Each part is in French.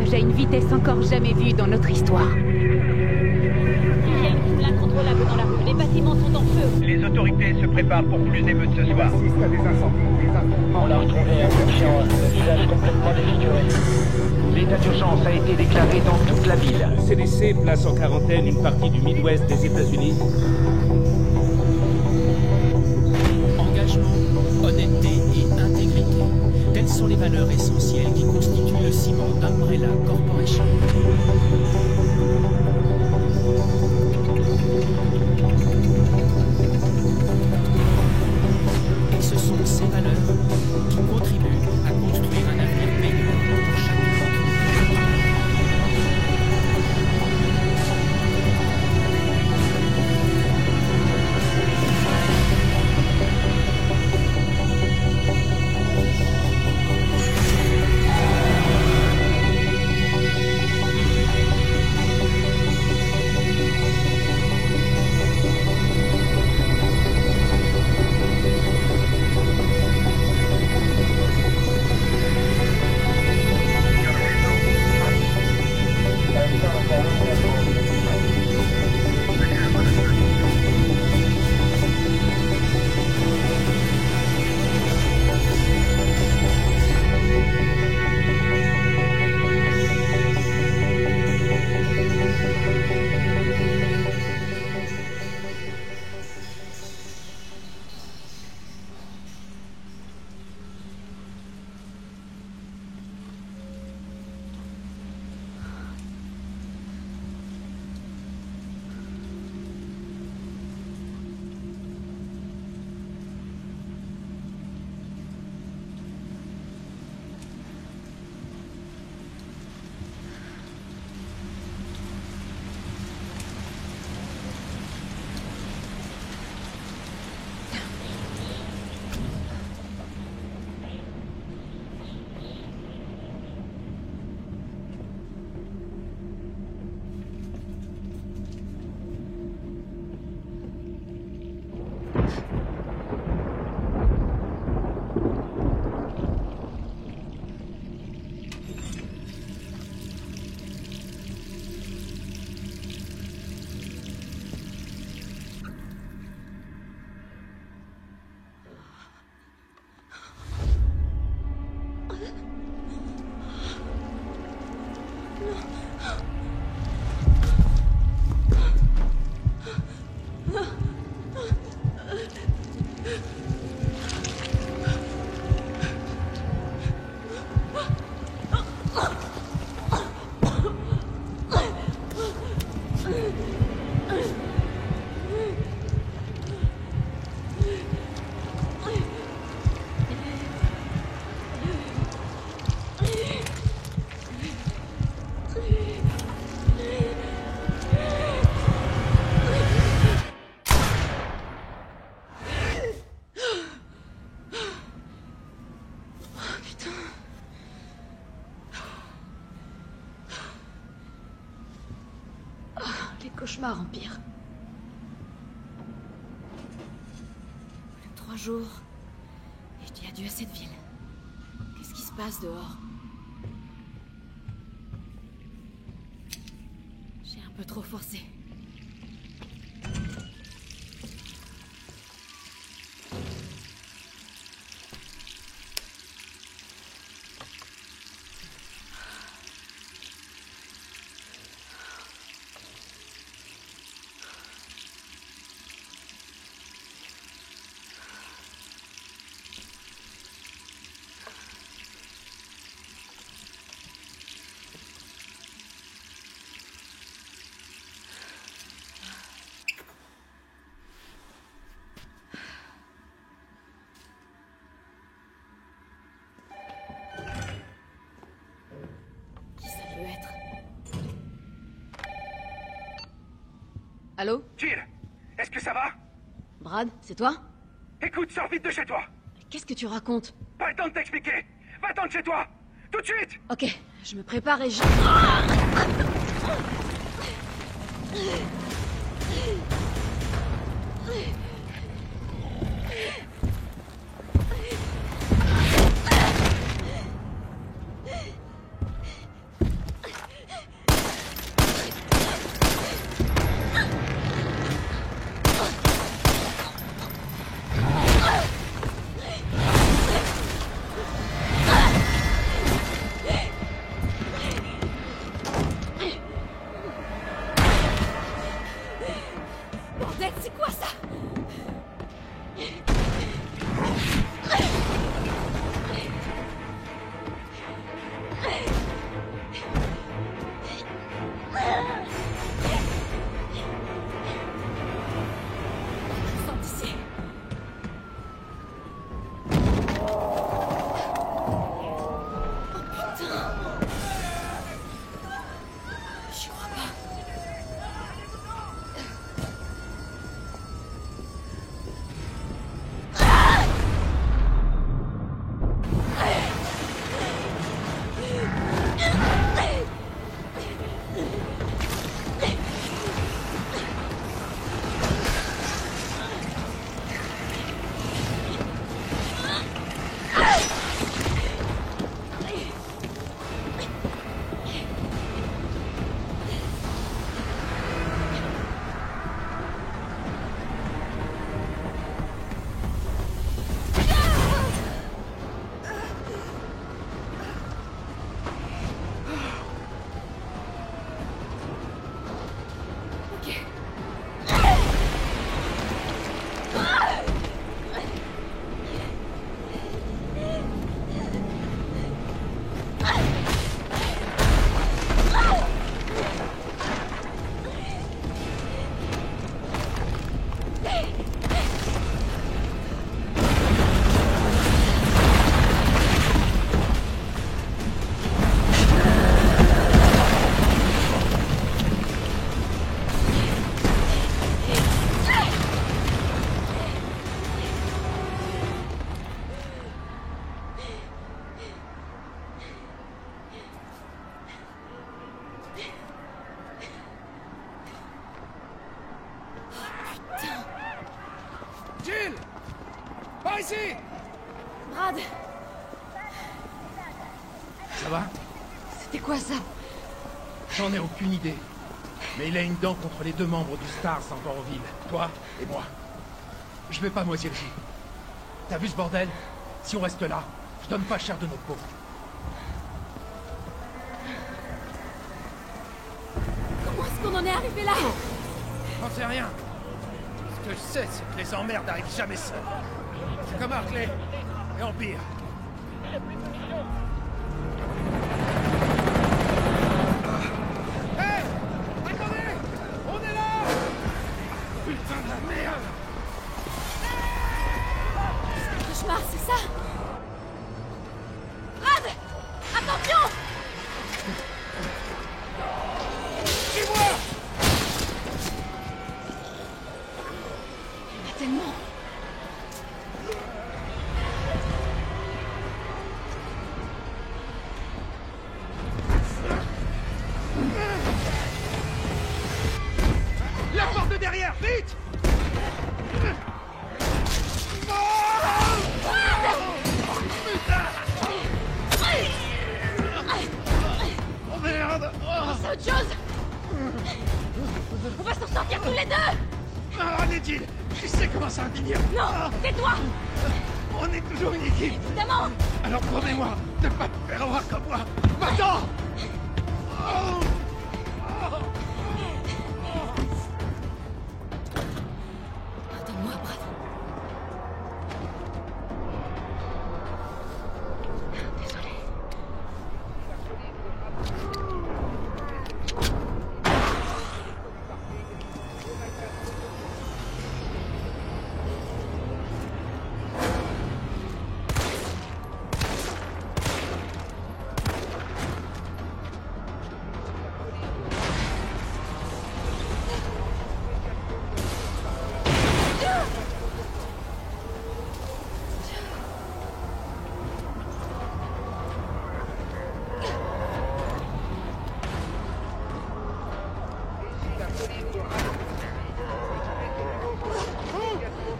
voyage à une vitesse encore jamais vue dans notre histoire. Il y a une foule incontrôlable dans la rue. Les bâtiments sont en feu. Les autorités se préparent pour plus d'émeutes ce soir. On l'a retrouvé inconscient, le visage complètement défiguré. L'état d'urgence a été déclaré dans toute la ville. Le CDC place en quarantaine une partie du Midwest des États-Unis. Engagement, honnêteté et intégrité. Telles sont les valeurs essentielles qui constituent le ciment d'Umbrella Corporation. Et ce sont ces valeurs qui contribuent à construire un avenir meilleur pour chacun d'entre nous. Cauchemar empire. 3 jours. Et je dis adieu à cette ville. Qu'est-ce qui se passe dehors? J'ai un peu trop forcé. Allô? Jill, est-ce que ça va? Brad, c'est toi? Écoute, sors vite de chez toi. Qu'est-ce que tu racontes? Pas le temps de t'expliquer. Va-t'en de chez toi. Tout de suite. Ok, je me prépare et je... Bordel, c'est quoi ça? Sors d'ici. Oh putain. J'y crois pas. Jill! Par ici! Brad, Ça va? c'était quoi ça? J'en ai aucune idée. Mais il a une dent contre les deux membres du Stars encore en ville. Toi et moi. Je vais pas moisir ici. T'as vu ce bordel? Si on reste là, je donne pas cher de notre peau. Comment est-ce qu'on en est arrivé là? J'en sais rien. Ce que je sais, c'est que les emmerdes n'arrivent jamais seuls. C'est comme Hartley. Et en pire. Hé! Attendez! On est là! Putain de la merde! Cauchemar, c'est ça? Brad! Attention! Suis-moi! Il y en a tellement. La porte de derrière, vite! Oh merde! C'est autre chose! On va s'en sortir tous les deux! Ah, Nedil! Je sais comment ça va finir! Non! Tais-toi! On est toujours une équipe! Évidemment! Alors promets-moi de pas te faire avoir comme moi! Maintenant! Oh. Pardonne-moi, Brad. Désolé.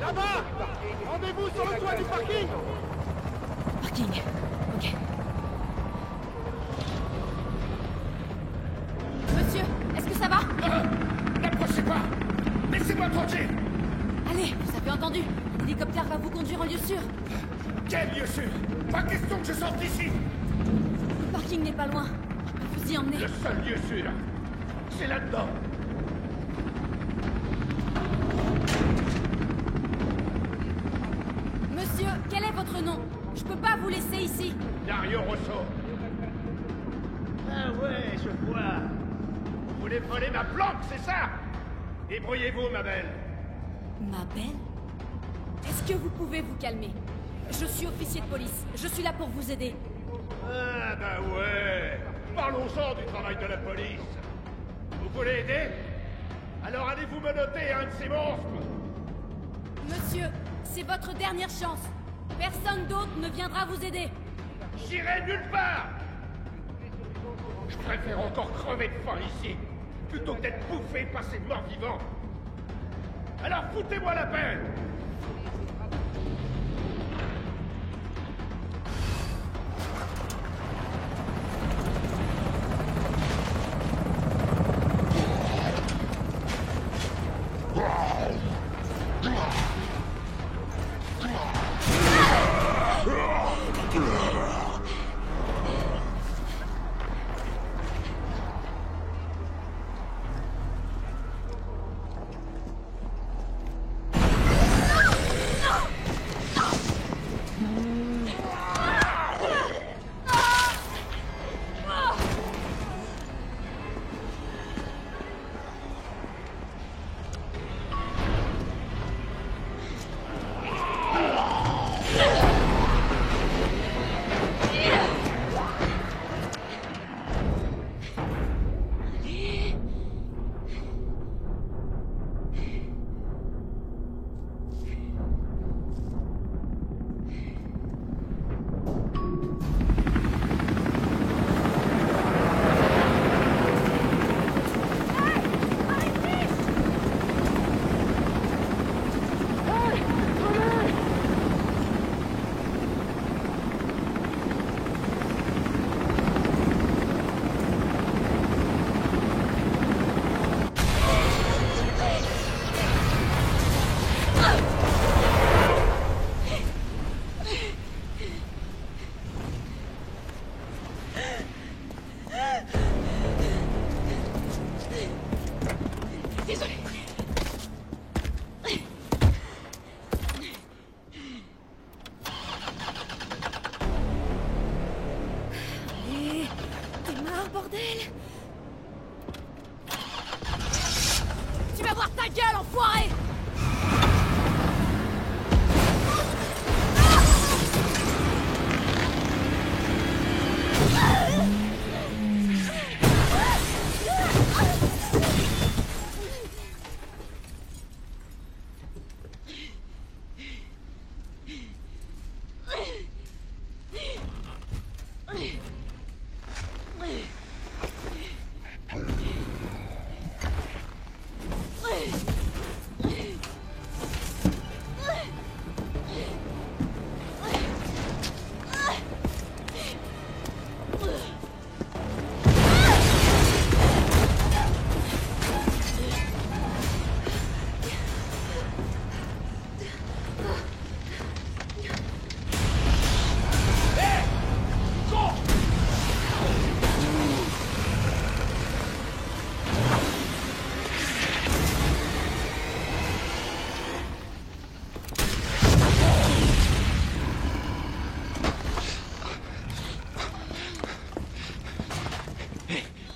Là-bas! Rendez-vous sur le toit du parking! Parking. Ok. Monsieur, est-ce que ça va? N'approchez pas! Laissez-moi tranquille! Allez, vous avez entendu. L'hélicoptère va vous conduire en lieu sûr. Quel lieu sûr! Pas question que je sorte d'ici! Le parking n'est pas loin. Je peux vous y emmener. Le seul lieu sûr, c'est là-dedans! vous laisser ici. Dario Rosso. Ah ouais, je vois. Vous voulez voler ma planque, c'est ça? Débrouillez-vous, ma belle. Ma belle? Est-ce que vous pouvez vous calmer? Je suis officier de police. Je suis là pour vous aider. Ah bah ouais. Parlons-en du travail de la police. Vous voulez aider? Alors allez-vous menotter un de ces monstres? Monsieur, c'est votre dernière chance. Personne d'autre ne viendra vous aider. J'irai nulle part. Je préfère encore crever de faim ici, plutôt que d'être bouffé par ces morts vivants. Alors foutez-moi la paix. Tu vas voir ta gueule, enfoiré!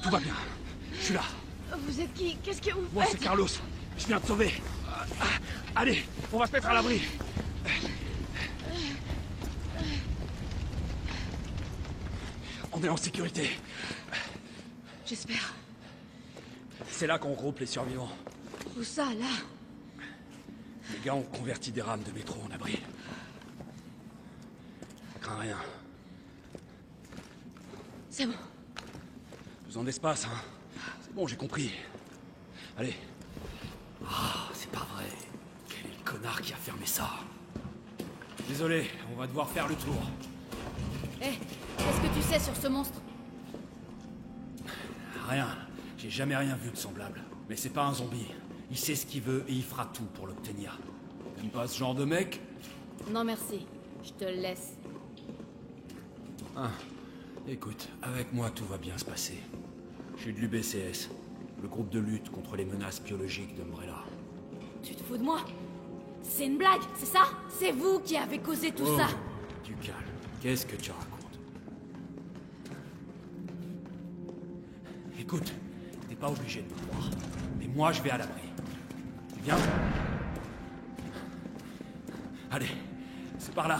Tout va bien. Je suis là. Vous êtes qui? Qu'est-ce que vous Moi, faites? c'est Carlos. Je viens te sauver. Allez, on va se mettre à l'abri. On est en sécurité. J'espère. C'est là qu'on regroupe les survivants. Où ça, là? Les gars ont converti des rames de métro en abri. Crains rien. C'est bon. Besoin d'espace, hein. C'est bon, j'ai compris. Allez. Ah, c'est pas vrai. Quel est le connard qui a fermé ça? Désolé, on va devoir faire le tour. Hé, qu'est-ce que tu sais sur ce monstre? Rien. J'ai jamais rien vu de semblable. Mais c'est pas un zombie. Il sait ce qu'il veut et il fera tout pour l'obtenir. T'aimes pas ce genre de mec? Non, merci. Je te le laisse. Ah. Écoute, avec moi tout va bien se passer. Je suis de l'UBCS, le groupe de lutte contre les menaces biologiques d'Umbrella. Tu te fous de moi? C'est une blague, c'est ça? C'est vous qui avez causé tout ça? Du calme. Qu'est-ce que tu racontes? Écoute, t'es pas obligé de me croire. Mais moi, je vais à l'abri. Viens. Allez, c'est par là.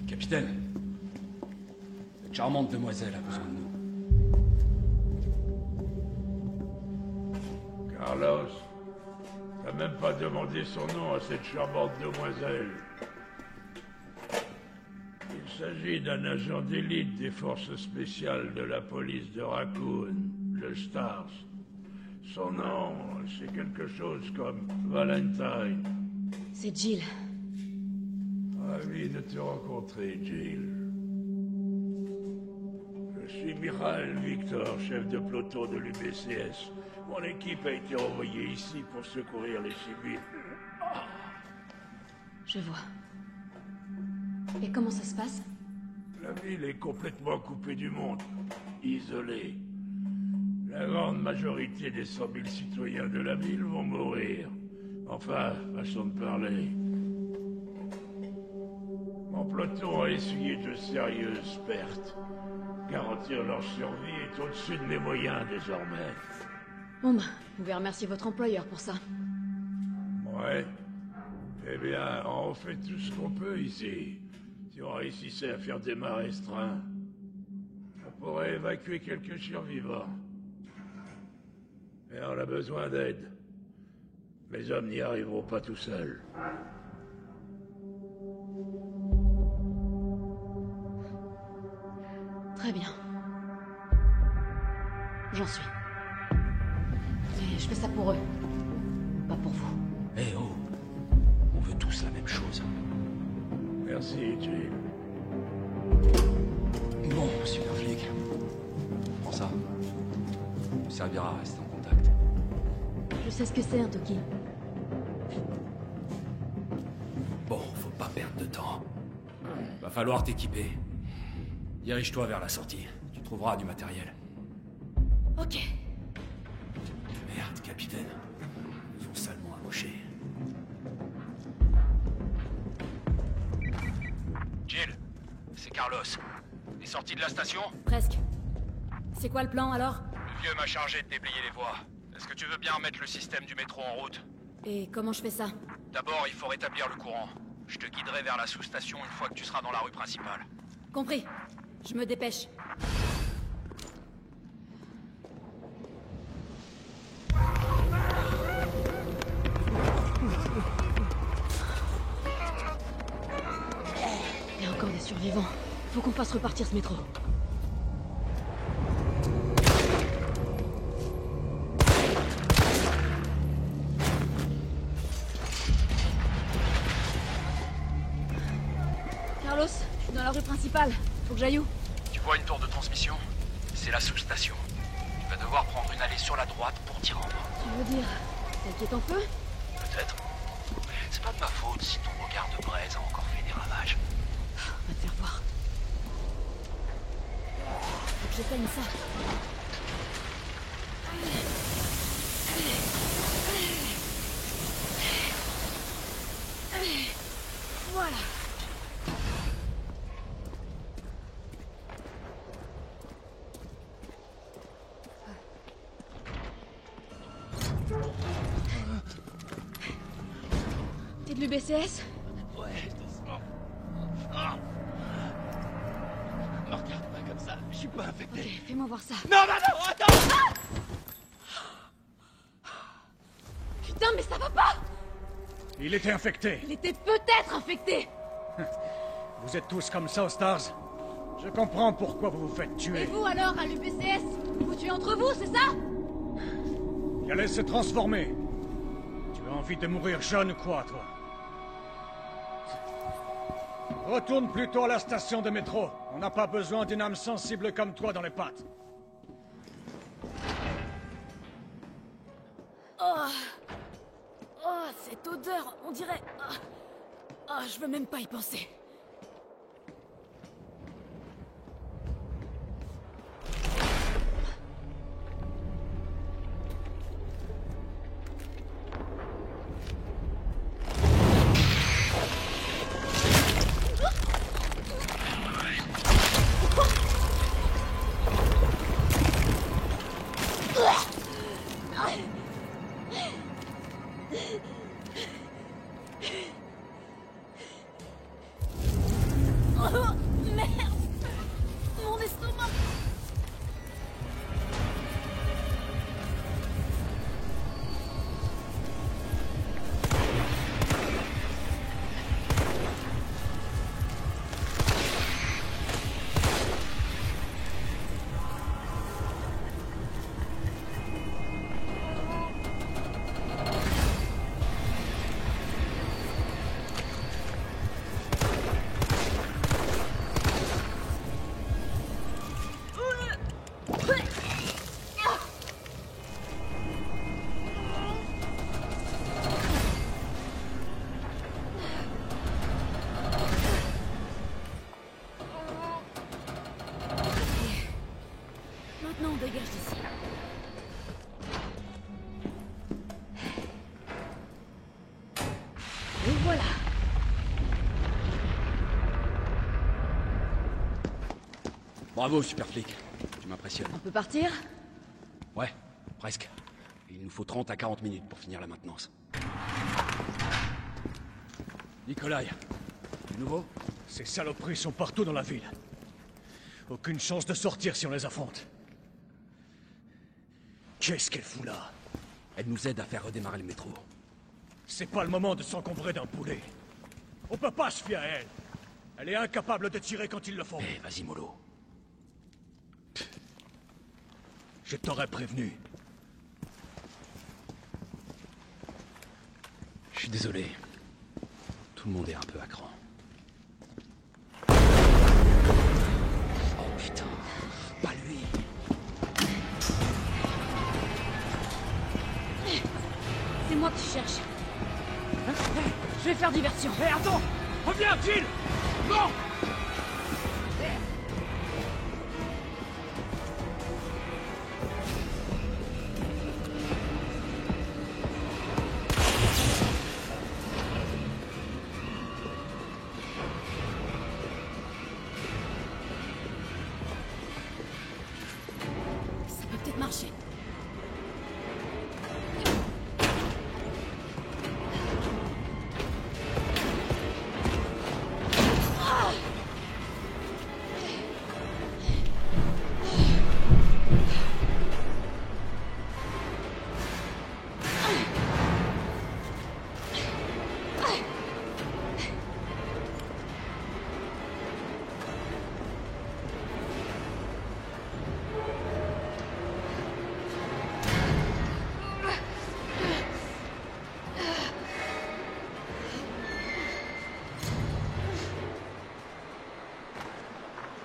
Capitaine, cette charmante demoiselle a besoin de nous. Carlos, t'as même pas demandé son nom à cette charmante demoiselle. Il s'agit d'un agent d'élite des forces spéciales de la police de Raccoon, le Stars. Son nom, c'est quelque chose comme Valentine. C'est Jill. Ravi de te rencontrer, Jill. Je suis Michael Victor, chef de peloton de l'UBCS. Mon équipe a été envoyée ici pour secourir les civils. Je vois. Et comment ça se passe? La ville est complètement coupée du monde, isolée. La grande majorité des 100 000 citoyens de la ville vont mourir. Enfin, façon de parler. Mon peloton a essuyé de sérieuses pertes. Garantir leur survie est au-dessus de mes moyens désormais. Bon, vous pouvez remercier votre employeur pour ça. Ouais. Eh bien, on fait tout ce qu'on peut ici. Si on réussissait à faire démarrer ce train, on pourrait évacuer quelques survivants. Mais on a besoin d'aide. Mes hommes n'y arriveront pas tout seuls. Très bien. J'en suis. Mais je fais ça pour eux. Pas pour vous. Eh oh, on veut tous la même chose. Merci, Jill. Bon, super flic. Prends ça. Ça servira à rester en contact. Je sais ce que c'est, un Toki. Bon, faut pas perdre de temps. Va falloir t'équiper. Dirige-toi vers la sortie. Tu trouveras du matériel. Ok. Merde, capitaine. Ils ont salement amoché. Jill, c'est Carlos. T'es sorti de la station? Presque. C'est quoi le plan, alors? Le vieux m'a chargé de déblayer les voies. Est-ce que tu veux bien remettre le système du métro en route? Et comment je fais ça? D'abord, il faut rétablir le courant. Je te guiderai vers la sous-station une fois que tu seras dans la rue principale. Compris. Je me dépêche. Il y a encore des survivants. Faut qu'on fasse repartir ce métro. Carlos, je suis dans la rue principale. Faut que j'aille où? Tu vois une tour de transmission? C'est la sous-station. Tu vas devoir prendre une allée sur la droite pour t'y rendre. Tu veux dire celle qui est en feu? Peut-être. C'est pas de ma faute si ton regard de braise a encore fait des ravages. On va te faire voir. Faut que j'éteigne ça. Voilà. T'es de l'UBCS? Ouais, doucement. Ah. Me regarde pas comme ça, je suis pas infecté. Ok, fais-moi voir ça. Non, non, non, attends! Putain, mais ça va pas! Il était infecté. Il était peut-être infecté! Vous êtes tous comme ça aux Stars. Je comprends pourquoi vous vous faites Et tuer. vous alors, à l'UBCS? Vous tuez entre vous, c'est ça? Il allait se transformer. Tu as envie de mourir jeune ou quoi, toi? Retourne plutôt à la station de métro. On n'a pas besoin d'une âme sensible comme toi dans les pattes. Oh, oh, cette odeur, on dirait... Oh, je veux même pas y penser. Oh, merde! Mon estomac! Maintenant, on dégage d'ici. Et voilà. Bravo, super flic. Tu m'impressionnes. On peut partir? Ouais, presque. Il nous faut 30 à 40 minutes pour finir la maintenance. Nikolai, du nouveau? Ces saloperies sont partout dans la ville. Aucune chance de sortir si on les affronte. Qu'est-ce qu'elle fout là? Elle nous aide à faire redémarrer le métro. C'est pas le moment de s'encombrer d'un poulet. On peut pas se fier à elle. Elle est incapable de tirer quand il le faut. Eh, vas-y, mollo. Je t'aurais prévenu. Je suis désolé. Tout le monde est un peu à cran. Oh putain, pas lui. C'est moi que tu cherches. Je vais faire diversion. Hé, attends! Reviens, Jill! Non! Ça peut peut-être marcher.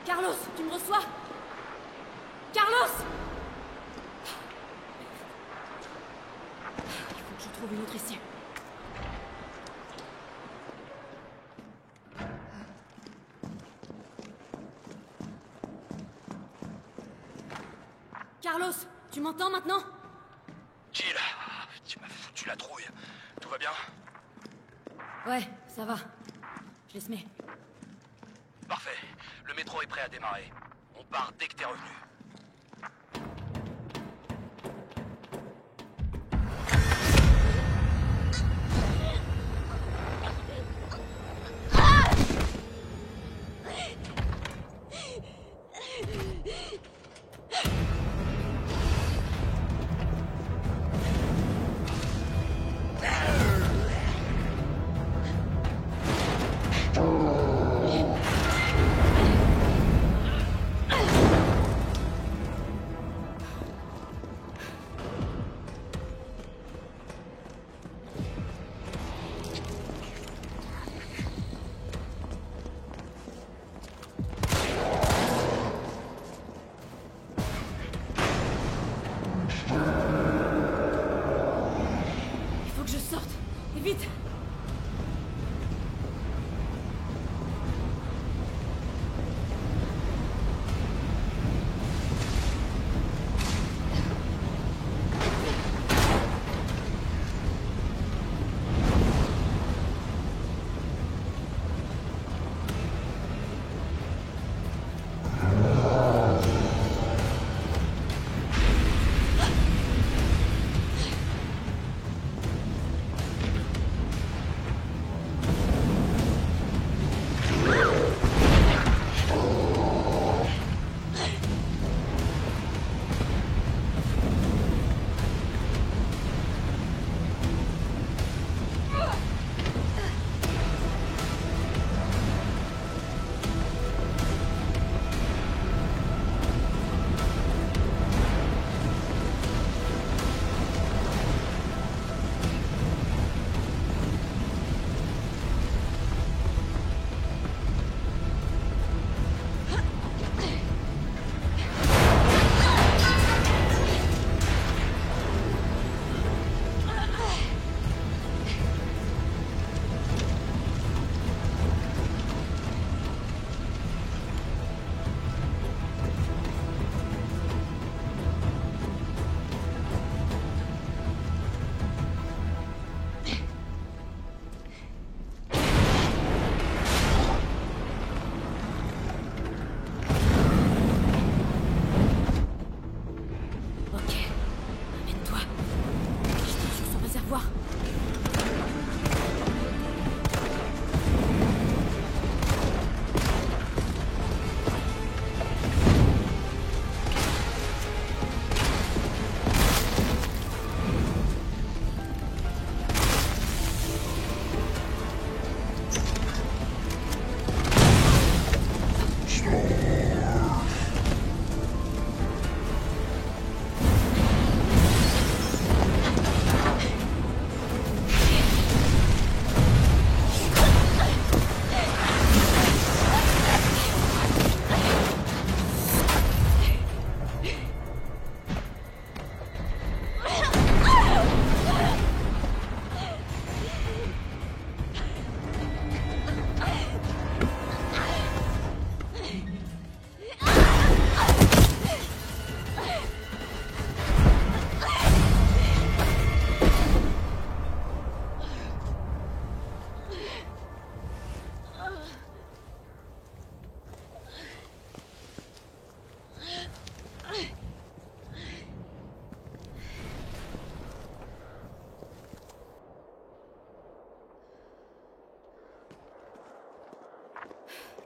Carlos, tu me reçois? Carlos! Il faut que je trouve une autre issue. Carlos, tu m'entends maintenant? Jill, tu m'as foutu la trouille. Tout va bien? Ouais, ça va. Je les mets. Parfait. Le métro est prêt à démarrer. On part dès que t'es revenu.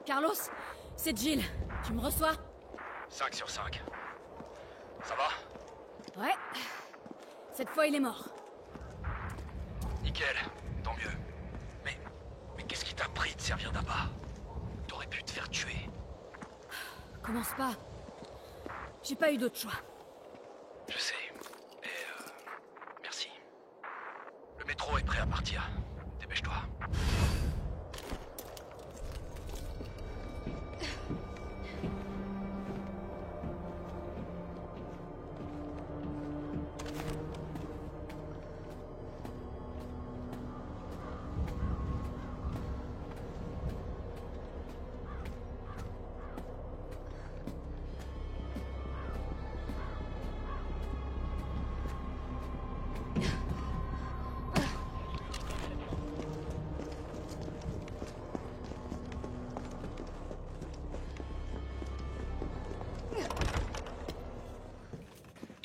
Carlos, c'est Jill. Tu me reçois? 5 sur 5. Ça va? Ouais. Cette fois, il est mort. Nickel, tant mieux. Mais qu'est-ce qui t'a pris de servir d'appât? T'aurais pu te faire tuer. Commence pas. J'ai pas eu d'autre choix. Je sais. Et merci. Le métro est prêt à partir. Dépêche-toi.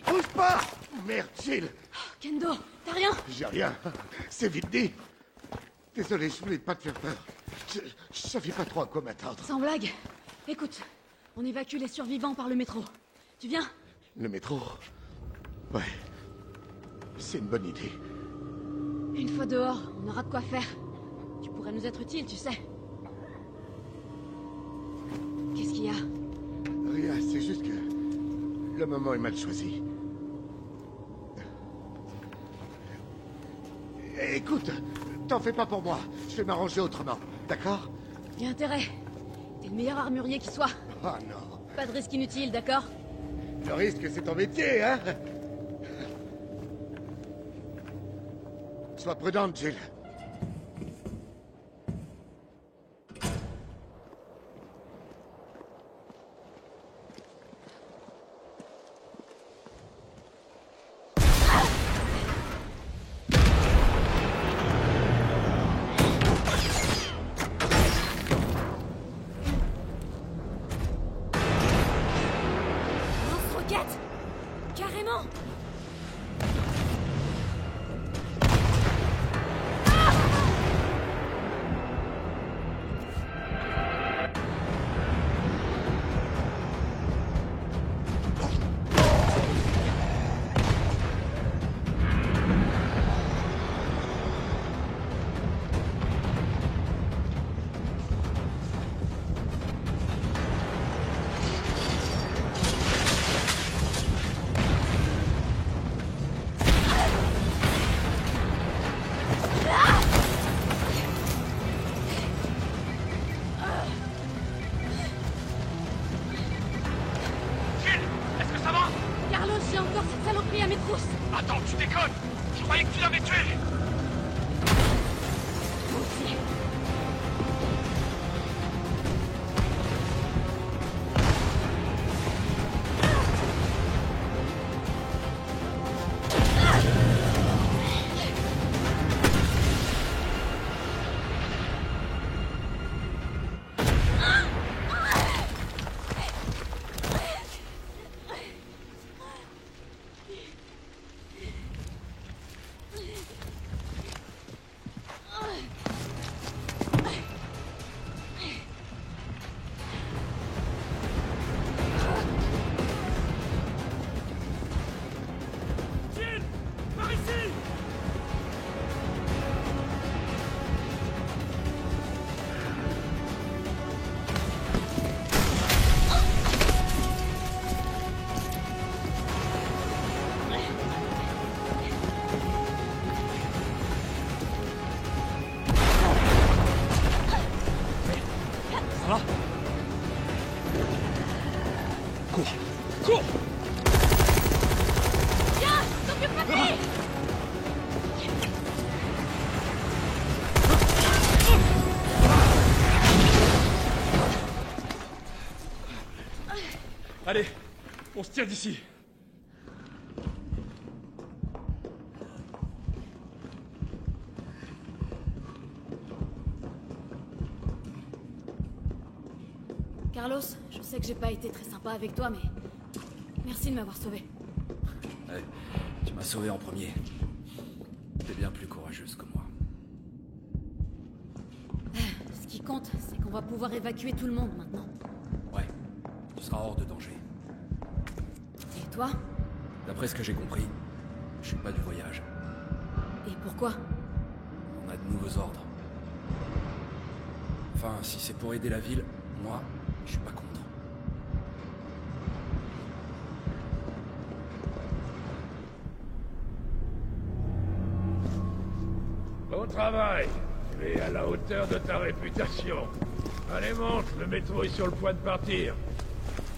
Bouge pas! Merde, Jill! Kendo, t'as rien? J'ai rien. C'est vite dit. Désolé, je voulais pas te faire peur. Je savais pas trop à quoi m'attendre. Sans blague. Écoute, on évacue les survivants par le métro. Tu viens? Le métro? Ouais. C'est une bonne idée. Une fois dehors, on aura de quoi faire. Tu pourrais nous être utile, tu sais. Qu'est-ce qu'il y a? Rien, c'est juste que... le moment est mal choisi. Écoute, t'en fais pas pour moi. Je vais m'arranger autrement, d'accord? Y a intérêt. T'es le meilleur armurier qui soit. Oh non. Pas de risque inutile, d'accord? Le risque, c'est ton métier, hein? Sois prudente, Jill. Lance-roquette! Carrément! J'ai encore cette saloperie à mes trousses. Attends, tu déconnes! Je croyais que tu l'avais tué! Moi aussi. Allez, on se tire d'ici. Carlos, je sais que j'ai pas été très sympa avec toi, mais... merci de m'avoir sauvé. Ouais, tu m'as sauvé en premier. T'es bien plus courageuse que moi. Ce qui compte, c'est qu'on On va pouvoir évacuer tout le monde maintenant. Ouais, tu seras hors de danger. Et toi? D'après ce que j'ai compris, je suis pas du voyage. Et pourquoi? On a de nouveaux ordres. Enfin, si c'est pour aider la ville, moi, je suis pas contre. Bon travail. Tu es à la hauteur de ta réputation. Allez, monte, le métro est sur le point de partir.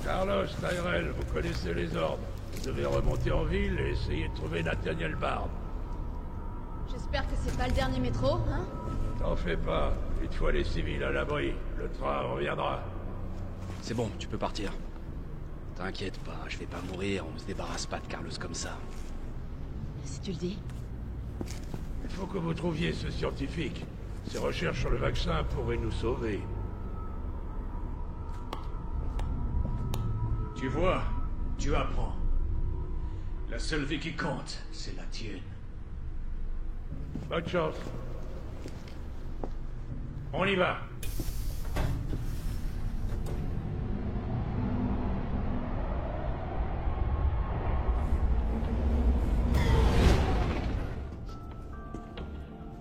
Carlos, Tyrell, vous connaissez les ordres. Vous devez remonter en ville et essayer de trouver Nathaniel Bard. J'espère que c'est pas le dernier métro, hein? T'en fais pas. Une fois les civils à l'abri, le train reviendra. C'est bon, tu peux partir. T'inquiète pas, je vais pas mourir, on se débarrasse pas de Carlos comme ça. Si tu le dis. Il faut que vous trouviez ce scientifique. Ses recherches sur le vaccin pourraient nous sauver. Tu vois, tu apprends. La seule vie qui compte, c'est la tienne. Bonne chance. On y va.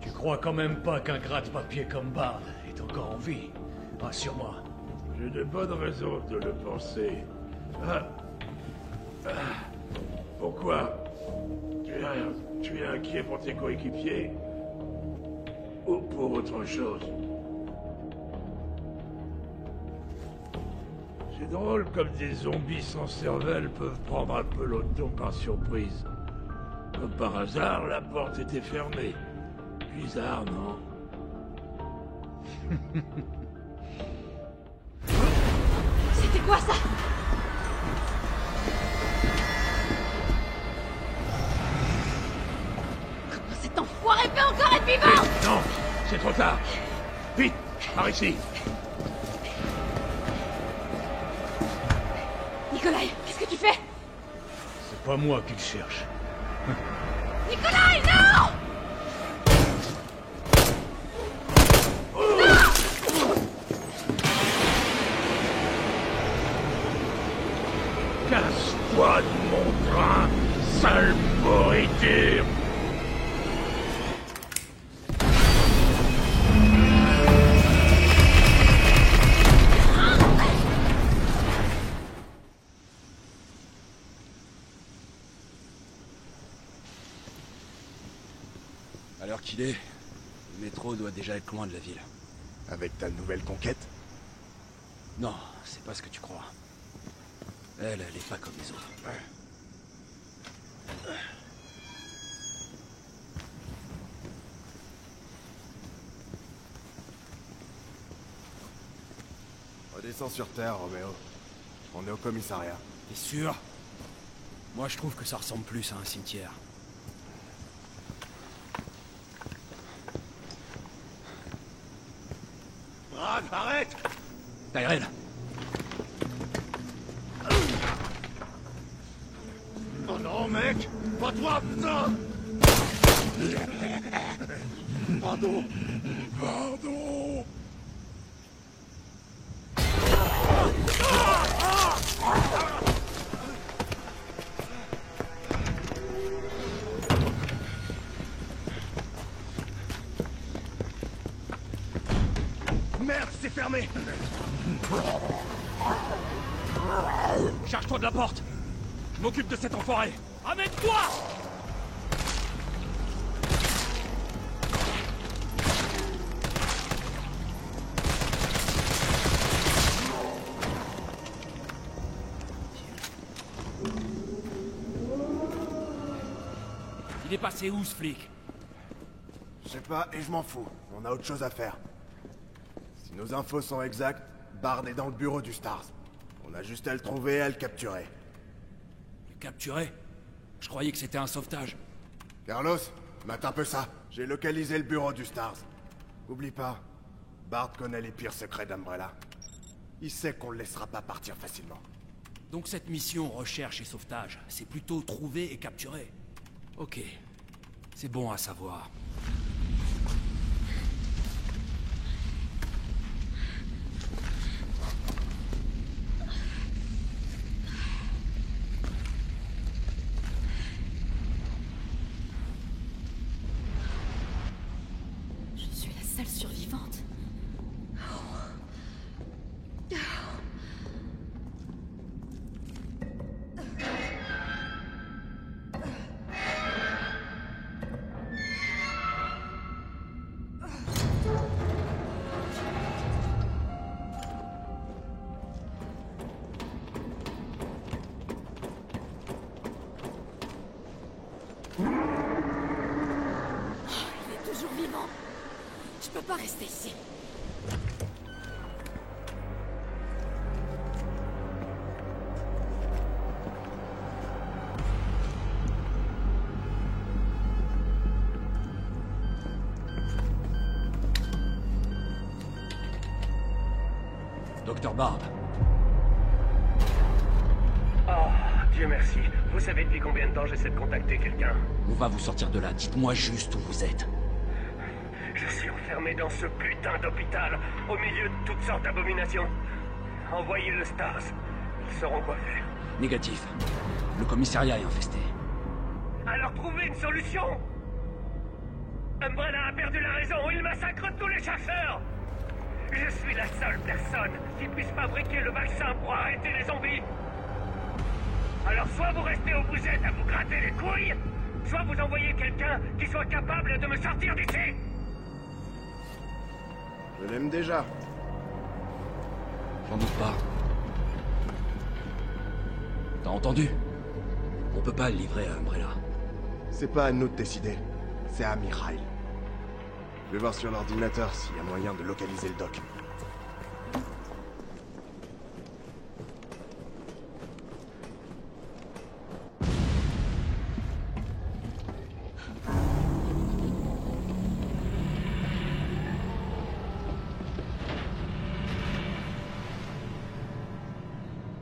Tu crois quand même pas qu'un gratte-papier comme Bard est encore en vie? Rassure-moi. J'ai de bonnes raisons de le penser. Pourquoi? Tu es inquiet pour tes coéquipiers? Ou pour autre chose? C'est drôle comme des zombies sans cervelle peuvent prendre un peloton par surprise. Comme par hasard, la porte était fermée. Bizarre, non? C'était quoi ça? Comment cet enfoiré peut encore être vivant? Non, c'est trop tard. Vite, par ici. Nikolai, qu'est-ce que tu fais? C'est pas moi qui le cherche. Nikolai, non! Casse-toi de mon train, sale pourriture! À l'heure qu'il est, le métro doit déjà être loin de la ville. Avec ta nouvelle conquête? Non, c'est pas ce que tu crois. Elle est pas comme les autres. Redescends sur Terre, Roméo. On est au commissariat. T'es sûr? Moi, je trouve que ça ressemble plus à un cimetière. Brad, arrête! Tyrell! Oh non, mec! Pas toi, putain! Pardon! Pardon! Merde, c'est fermé! Charge-toi de la porte! Je m'occupe de cet enfoiré! Amène-toi! Il est passé où, ce flic? Je sais pas, et je m'en fous. On a autre chose à faire. Si nos infos sont exactes, Bard est dans le bureau du Stars. On a juste à le trouver et à le capturer. Le capturer? Je croyais que c'était un sauvetage. Carlos, mate un peu ça. J'ai localisé le bureau du Stars. Oublie pas, Bard connaît les pires secrets d'Umbrella. Il sait qu'on le laissera pas partir facilement. Donc cette mission recherche et sauvetage, c'est plutôt trouver et capturer. Ok, c'est bon à savoir. Je peux pas rester ici. Docteur Bard. Oh, Dieu merci. Vous savez depuis combien de temps j'essaie de contacter quelqu'un? On va vous sortir de là. Dites-moi juste où vous êtes. Je suis enfermé dans ce putain d'hôpital, au milieu de toutes sortes d'abominations. Envoyez le Stars. Ils sauront quoi faire. Négatif. Le commissariat est infesté. Alors trouvez une solution! Umbrella a perdu la raison, il massacre tous les chasseurs! Je suis la seule personne qui puisse fabriquer le vaccin pour arrêter les zombies! Alors soit vous restez où vous êtes à vous gratter les couilles, soit vous envoyez quelqu'un qui soit capable de me sortir d'ici! Je l'aime déjà. J'en doute pas. T'as entendu? On peut pas le livrer à Umbrella. C'est pas à nous de décider. C'est à Mikhail. Je vais voir sur l'ordinateur s'il y a moyen de localiser le doc.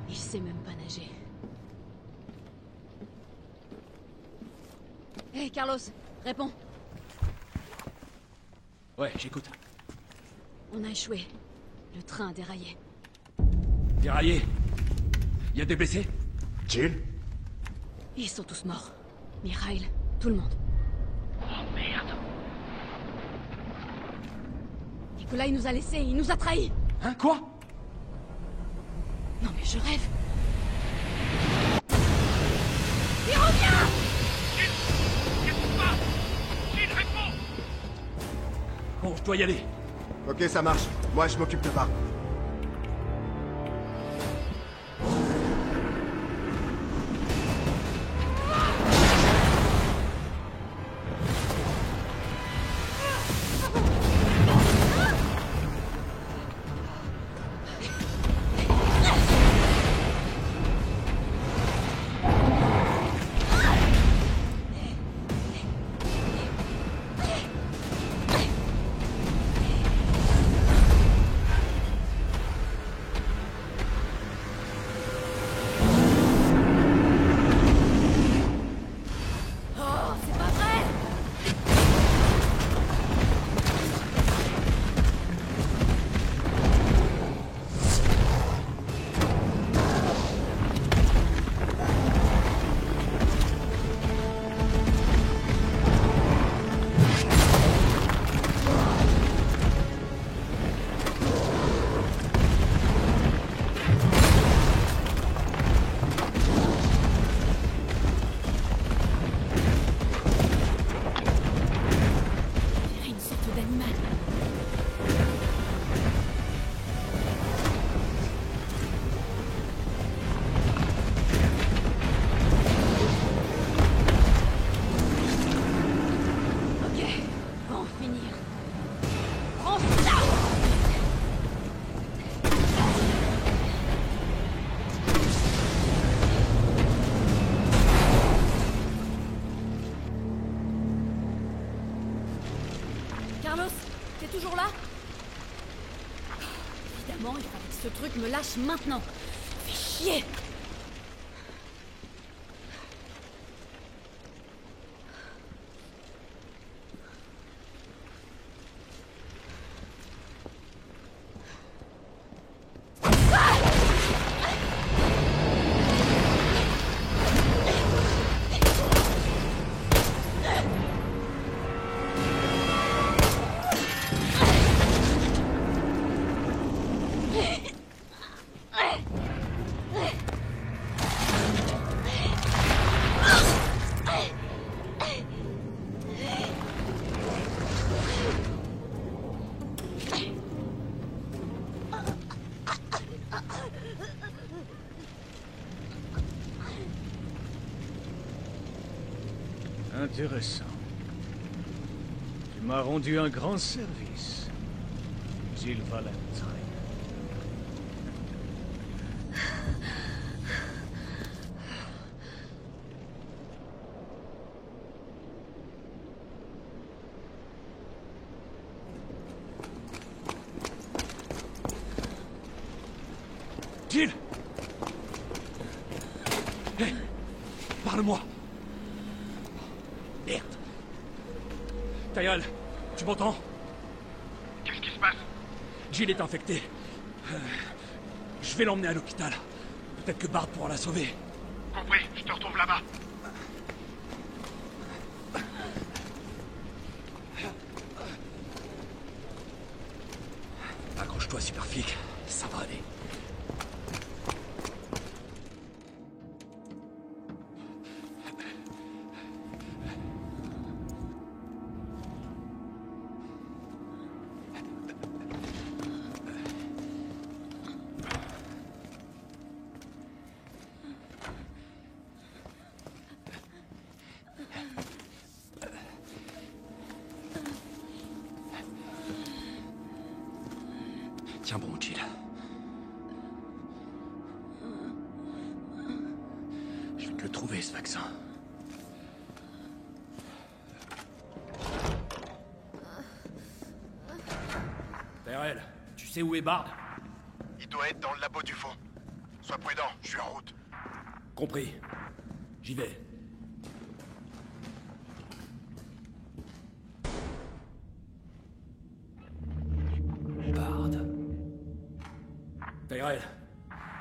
Il sait même pas nager. Hé, Carlos, réponds. Ouais, j'écoute. On a échoué. Le train a déraillé. Déraillé? Y a des blessés? Jill? Ils sont tous morts. Mikhail, tout le monde. Oh merde. Nikolai nous a laissés, il nous a trahis. Hein, quoi? Non mais je rêve. Il revient! Bon, je dois y aller. Ok, ça marche. Moi, je m'occupe de Bard. T'es toujours là? Évidemment, il fallait que ce truc me lâche maintenant. Fais chier! Intéressant. Tu m'a rendu un grand service, Jill Valentine. Jill! Hé! Parle-moi! Merde! Tyrell, tu m'entends? Qu'est-ce qui se passe? Jill est infectée. Je vais l'emmener à l'hôpital. Peut-être que Bart pourra la sauver. Compris, je te retrouve là-bas. Accroche-toi, super flic. Ça va aller. Tiens bon, Jill. Je vais te le trouver, ce vaccin. Tyrell, tu sais où est Bard? Il doit être dans le labo du fond. Sois prudent, je suis en route. Compris. J'y vais. Bard. Tyrell,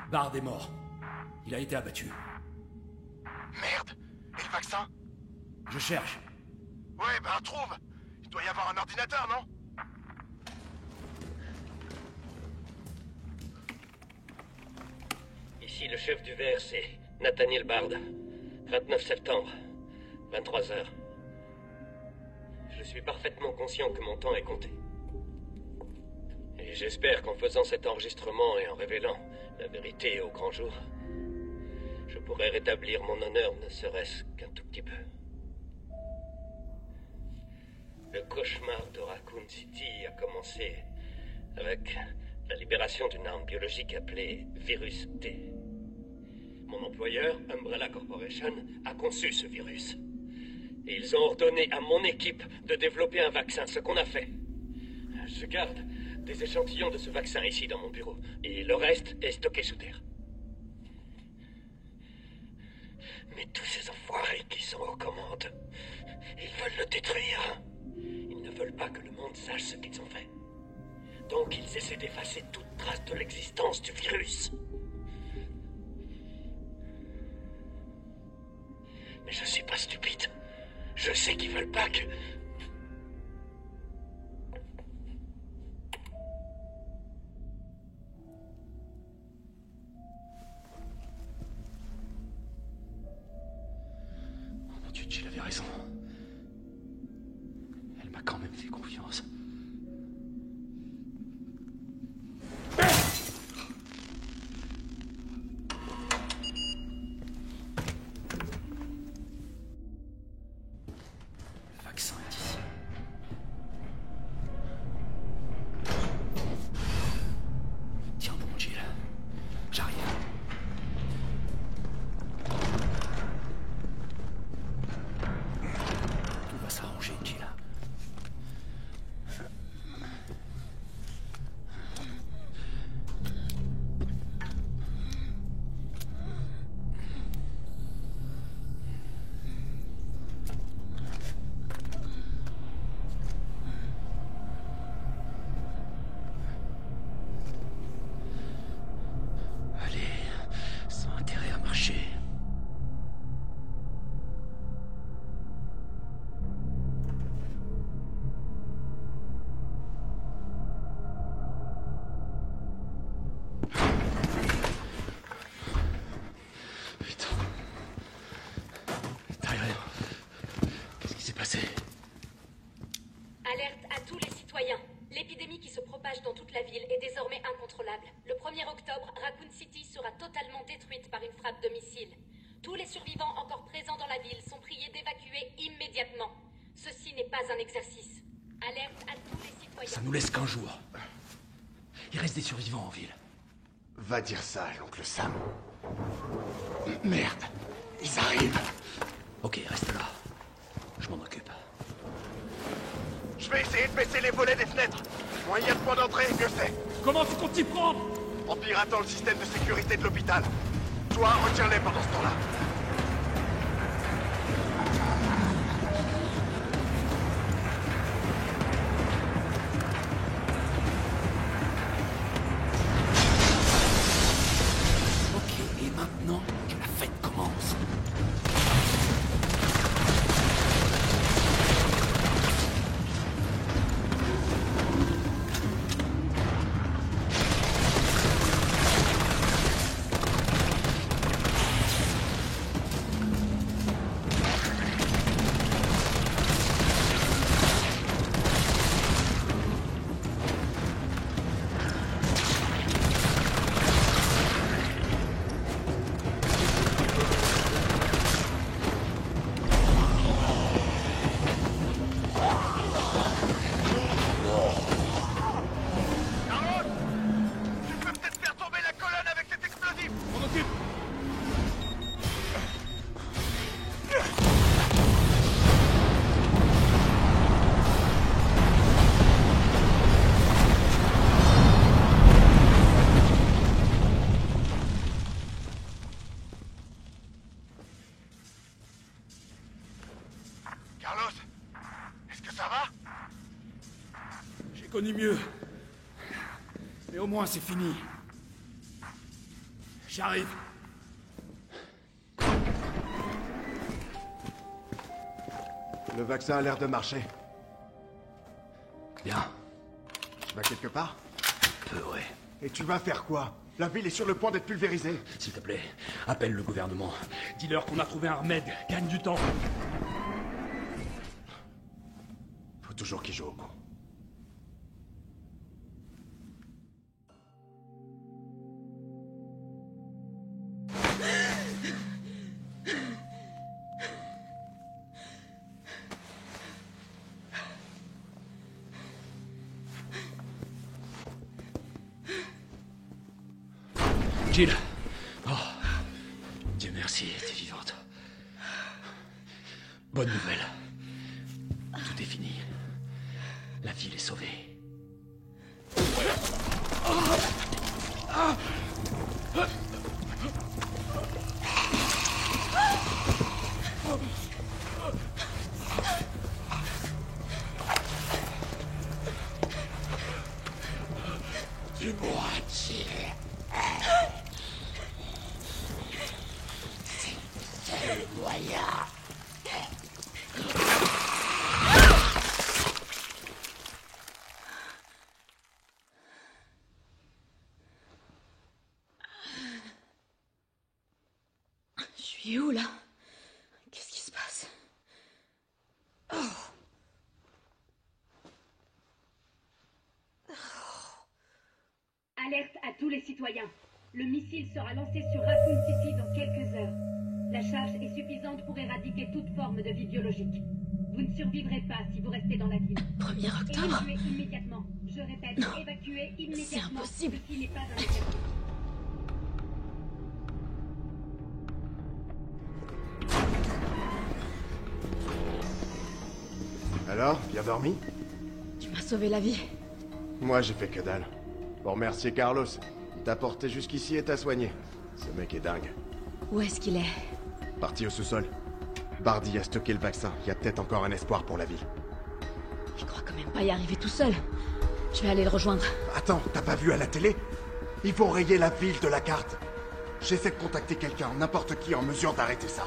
Bard est mort. Il a été abattu. Merde. Et le vaccin? Je cherche. Ouais, ben trouve. Il doit y avoir un ordinateur, non? Ici le chef du VRC, Nathaniel Bard. 29 septembre, 23h. Je suis parfaitement conscient que mon temps est compté. Et j'espère qu'en faisant cet enregistrement et en révélant la vérité au grand jour, je pourrai rétablir mon honneur, ne serait-ce qu'un tout petit peu. Le cauchemar de Raccoon City a commencé avec la libération d'une arme biologique appelée Virus T. Mon employeur, Umbrella Corporation, a conçu ce virus. Et ils ont ordonné à mon équipe de développer un vaccin, ce qu'on a fait. Je garde des échantillons de ce vaccin ici dans mon bureau, et le reste est stocké sous terre. Mais tous ces enfoirés qui sont aux commandes, ils veulent le détruire. Ils ne veulent pas que le monde sache ce qu'ils ont fait. Donc ils essaient d'effacer toute trace de l'existence du virus. Mais je suis pas stupide. Je sais qu'ils veulent pas que... Oh mon Dieu, Jill avait raison. Elle m'a quand même fait confiance. Alerte à tous les citoyens. L'épidémie qui se propage dans toute la ville est désormais incontrôlable. Le 1er octobre, Raccoon City sera totalement détruite par une frappe de missile. Tous les survivants encore présents dans la ville sont priés d'évacuer immédiatement. Ceci n'est pas un exercice. Alerte à tous les citoyens. Ça nous laisse qu'un jour. Il reste des survivants en ville. Va dire ça à l'oncle Sam. Merde, ils arrivent. Ok, reste là. Je m'en occupe. Je vais essayer de baisser les volets des fenêtres. Moins il y a de points d'entrée, mieux c'est. Comment tu comptes t'y prendre? En piratant le système de sécurité de l'hôpital. Toi, retiens-les pendant ce temps-là. Ok, et maintenant que la fête commence. Connu mieux. Mais au moins c'est fini. J'arrive. Le vaccin a l'air de marcher. Bien. Tu vas quelque part? Peu, ouais. Et tu vas faire quoi? La ville est sur le point d'être pulvérisée. S'il te plaît, appelle le gouvernement. Dis-leur qu'on a trouvé un remède. Gagne du temps. Faut toujours qu'ils jouent au con. Jill. Oh. Dieu merci, t'es vivante. Bonne nouvelle. Tout est fini. La ville est sauvée. Du moitié. C'est le moyen. Je suis où, là? Qu'est-ce qui se passe? Oh. Alerte à tous les citoyens. Le missile sera lancé sur Raccoon City dans quelques heures. La charge est suffisante pour éradiquer toute forme de vie biologique. Vous ne survivrez pas si vous restez dans la ville. 1er octobre? Évacuez immédiatement. Je répète, évacuez immédiatement. C'est impossible. Ceci n'est pas un exercice. Alors, bien dormi? Tu m'as sauvé la vie. Moi, j'ai fait que dalle. Pour remercier Carlos. Il t'a porté jusqu'ici et t'a soigné. Ce mec est dingue. Où est-ce qu'il est? Parti au sous-sol. Bardi a stocké le vaccin. Il y a peut-être encore un espoir pour la ville. Il croit quand même pas y arriver tout seul. Je vais aller le rejoindre. Attends, t'as pas vu à la télé? Il faut rayer la ville de la carte. J'essaie de contacter quelqu'un, n'importe qui en mesure d'arrêter ça.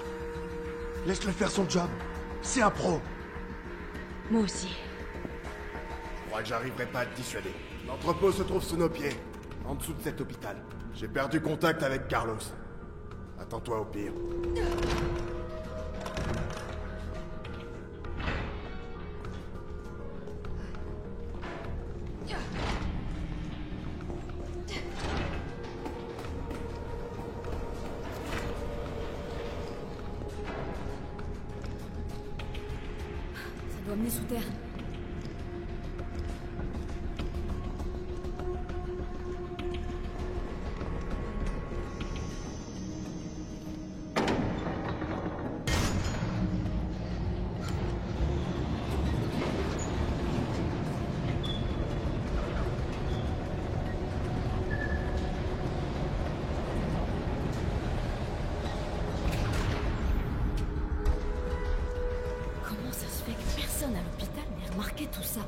Laisse-le faire son job. C'est un pro. Moi aussi. Je crois que j'arriverai pas à te dissuader. L'entrepôt se trouve sous nos pieds, en dessous de cet hôpital. J'ai perdu contact avec Carlos. Attends-toi au pire. Ça doit mener sous terre. personne à l'hôpital n'ait remarqué tout ça.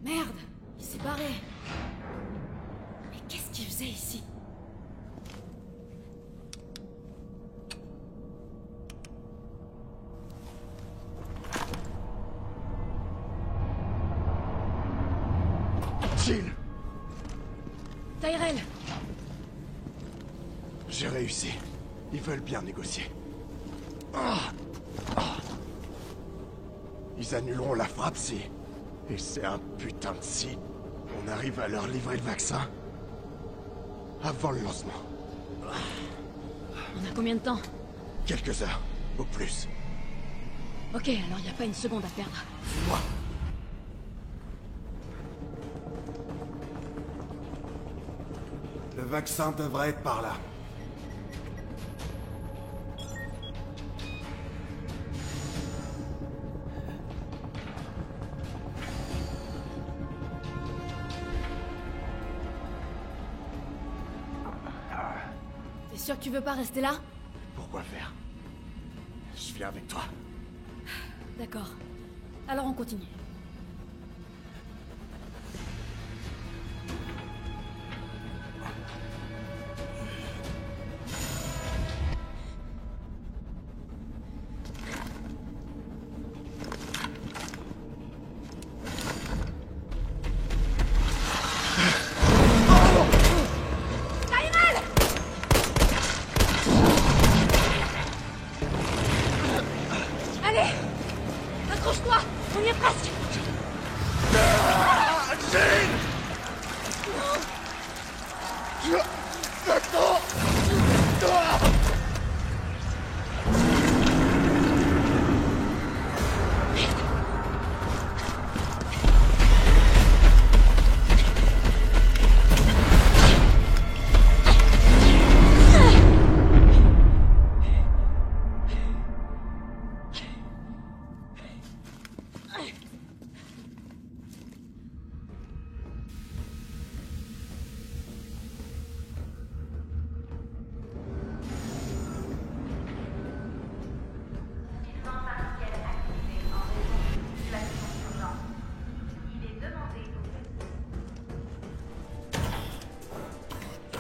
Merde, il s'est barré. Mais qu'est-ce qu'il faisait ici? Jill! Tyrell! J'ai réussi. Ils veulent bien négocier. Ils annuleront la frappe si... Et c'est un putain de si... On arrive à leur livrer le vaccin. Avant le lancement. On a combien de temps? Quelques heures, au plus. Ok, alors y a pas une seconde à perdre. Suis-moi. Le vaccin devrait être par là. T'es sûr que tu veux pas rester là? Pourquoi faire? Je viens avec toi. D'accord. Alors on continue. Allez! Accroche-toi! On y est presque!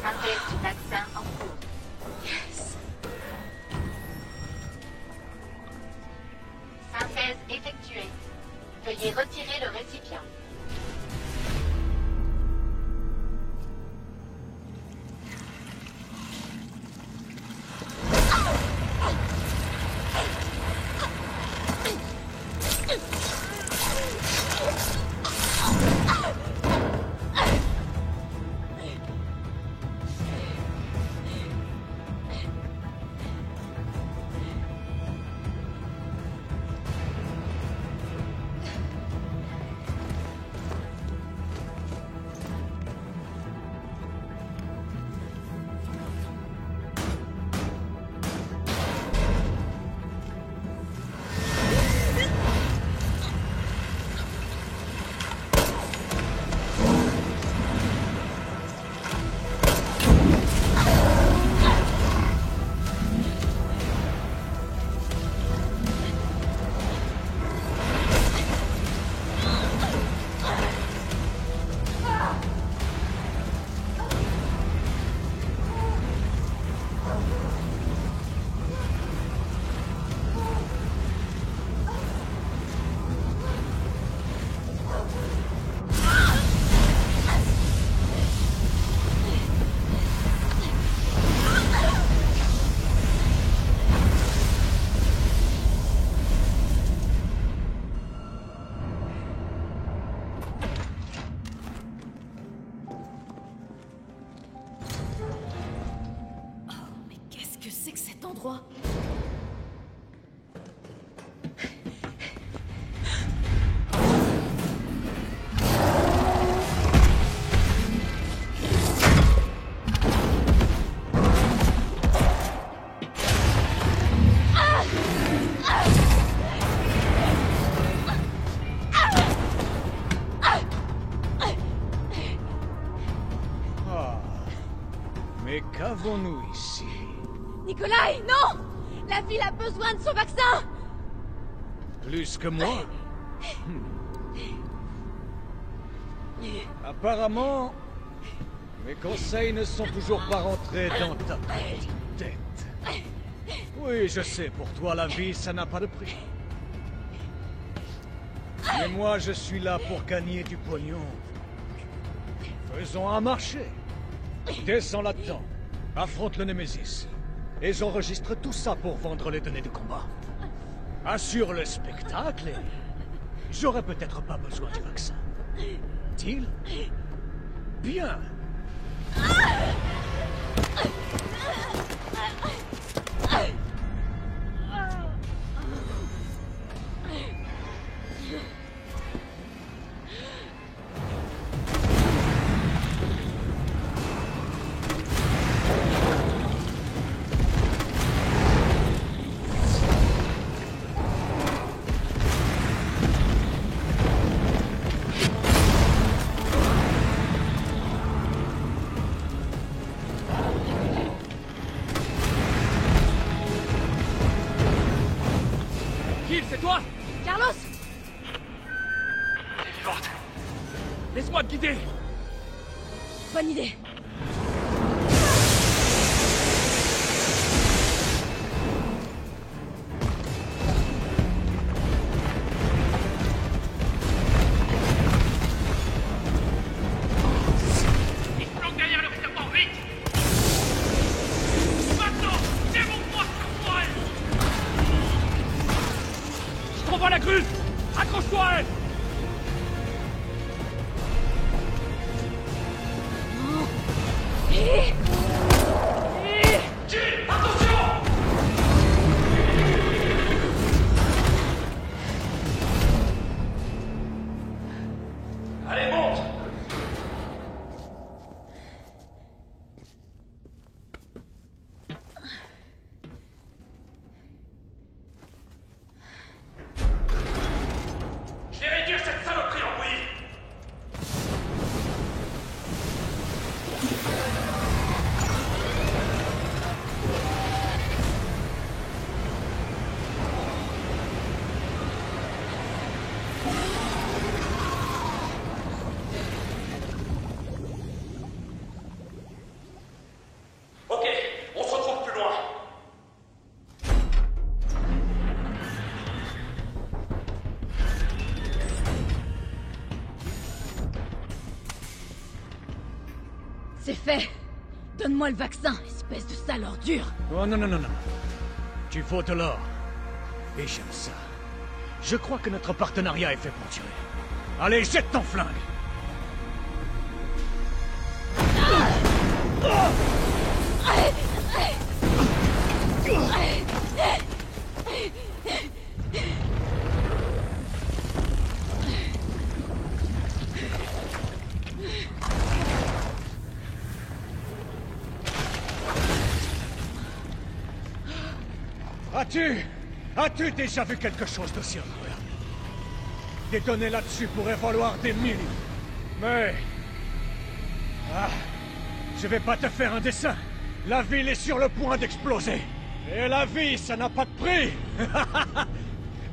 Synthèse du vaccin en cours. Yes. Synthèse effectuée. Veuillez retirer le récipient. Mais qu'avons-nous ici? Nikolai, non! La ville a besoin de son vaccin! Plus que moi? Apparemment, mes conseils ne sont toujours pas rentrés dans ta petite tête. Oui, je sais, pour toi, la vie, ça n'a pas de prix. Mais moi, je suis là pour gagner du pognon. Faisons un marché. Descends là-dedans. Affronte le Némésis. Et j'enregistre tout ça pour vendre les données de combat. Assure le spectacle et... j'aurai peut-être pas besoin du vaccin. Deal? Bien. C'est toi? Carlos! Elle est vivante. Laisse-moi te guider. Bonne idée. Il se planque derrière le réservoir, vite! Maintenant, démonte-moi sur toi! Je t'envoie la grue! Accroche-toi à elle! Attention! Allez, monte! Je vais réduire cette saloperie en bouillie! Ok, on se retrouve plus loin. C'est fait. Donne-moi le vaccin, espèce de sale ordure. Oh non, non, non, non. Tu vaux de l'or. Et j'aime ça. Je crois que notre partenariat est fait pour durer. Allez, jette ton flingue! As-tu déjà vu quelque chose d'aussi incroyable? Des données là-dessus pourraient valoir des milliers. Mais... ah, je vais pas te faire un dessin. La ville est sur le point d'exploser. Et la vie, ça n'a pas de prix.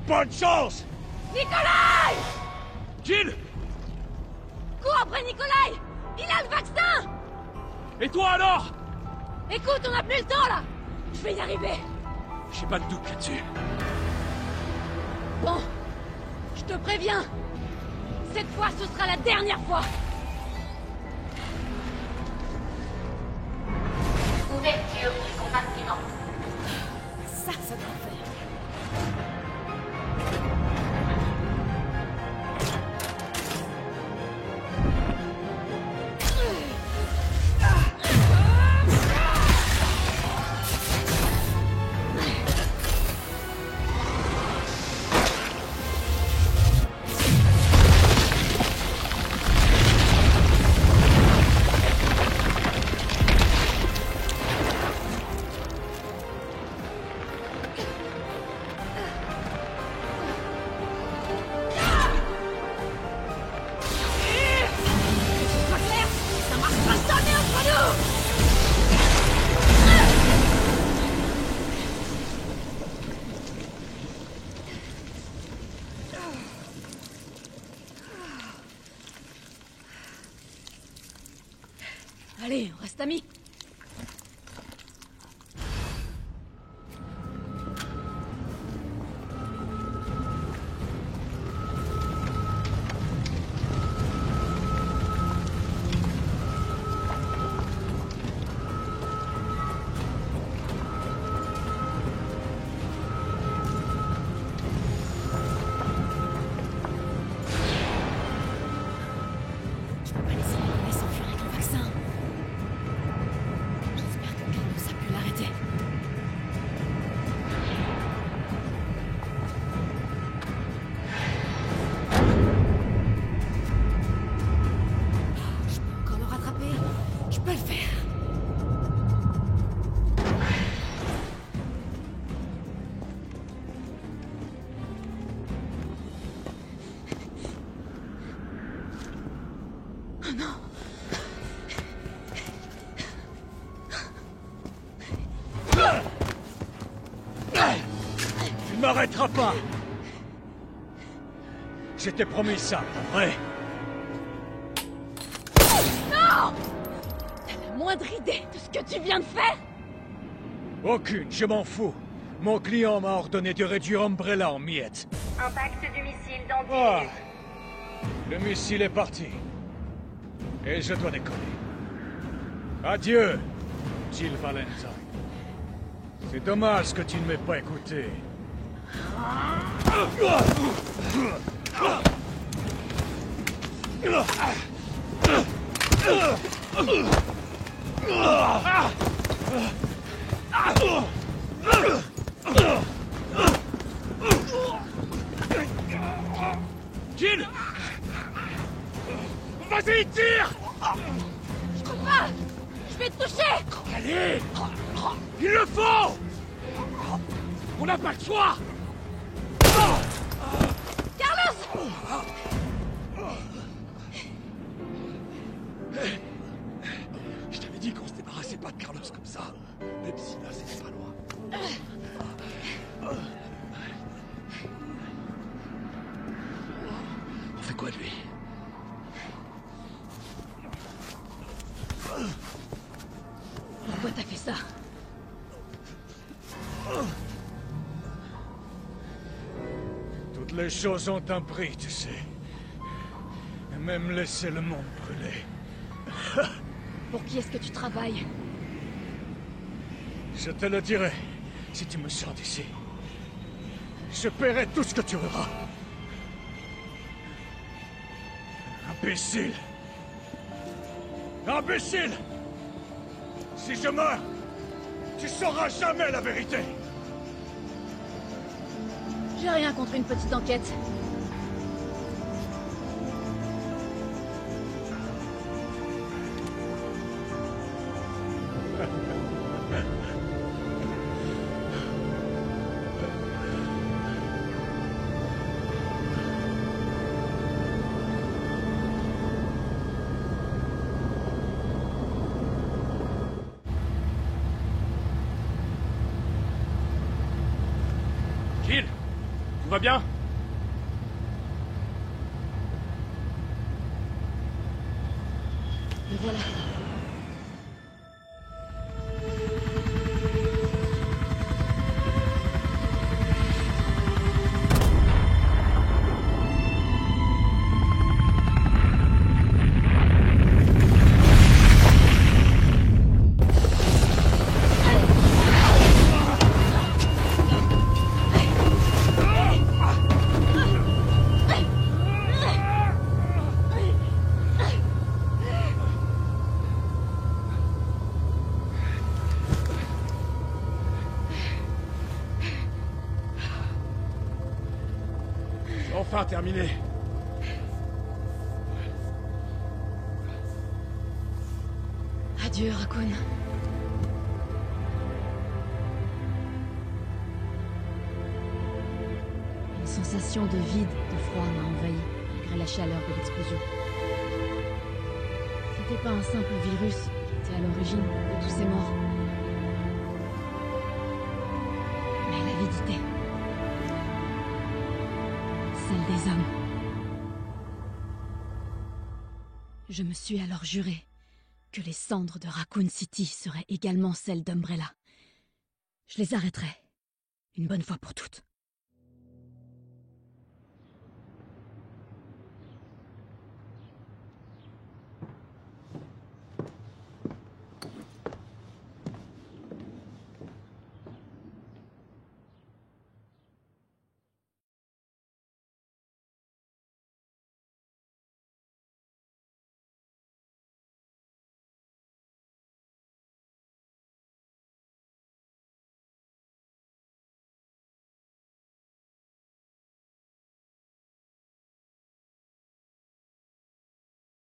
Bonne chance! Nikolai! Jill! Cours après Nikolai! Il a le vaccin! Et toi alors? Écoute, on n'a plus le temps là! Je vais y arriver! J'ai pas de doute là-dessus. Bon, je te préviens. Cette fois, ce sera la dernière fois. Ouverture du compartiment. Ça doit faire. Allez, on reste amis. Tu ne m'arrêteras pas. Je t'ai promis ça, vrai? Non! T'as la moindre idée de ce que tu viens de faire? Aucune, je m'en fous. Mon client m'a ordonné de réduire Umbrella en miettes. Impact du missile dans 10 Ah. minutes. Le missile est parti. Et je dois décoller. Adieu, Jill Valentine. C'est dommage que tu ne m'aies pas écouté. Jill! Vas-y, tire! Je peux pas! Je vais te toucher! Allez! Il le faut! On n'a pas le choix! Carlos! Je t'avais dit qu'on se débarrassait pas de Carlos comme ça. Même si là, c'était pas loin. On fait quoi de lui? Pourquoi t'as fait ça? Toutes les choses ont un prix, tu sais. Et même laisser le monde brûler. Pour qui est-ce que tu travailles? Je te le dirai, si tu me sors d'ici. Je paierai tout ce que tu verras. Imbécile! Imbécile! Si je meurs, tu sauras jamais la vérité! J'ai rien contre une petite enquête. Jill! Tout va bien? Me voilà. Enfin terminé. Adieu, Raccoon. Une sensation de vide, de froid m'a envahi, malgré la chaleur de l'explosion. C'était pas un simple virus qui était à l'origine de tous ces morts. Mais l'avidité. Celle des hommes. Je me suis alors juré que les cendres de Raccoon City seraient également celles d'Umbrella. Je les arrêterai, une bonne fois pour toutes.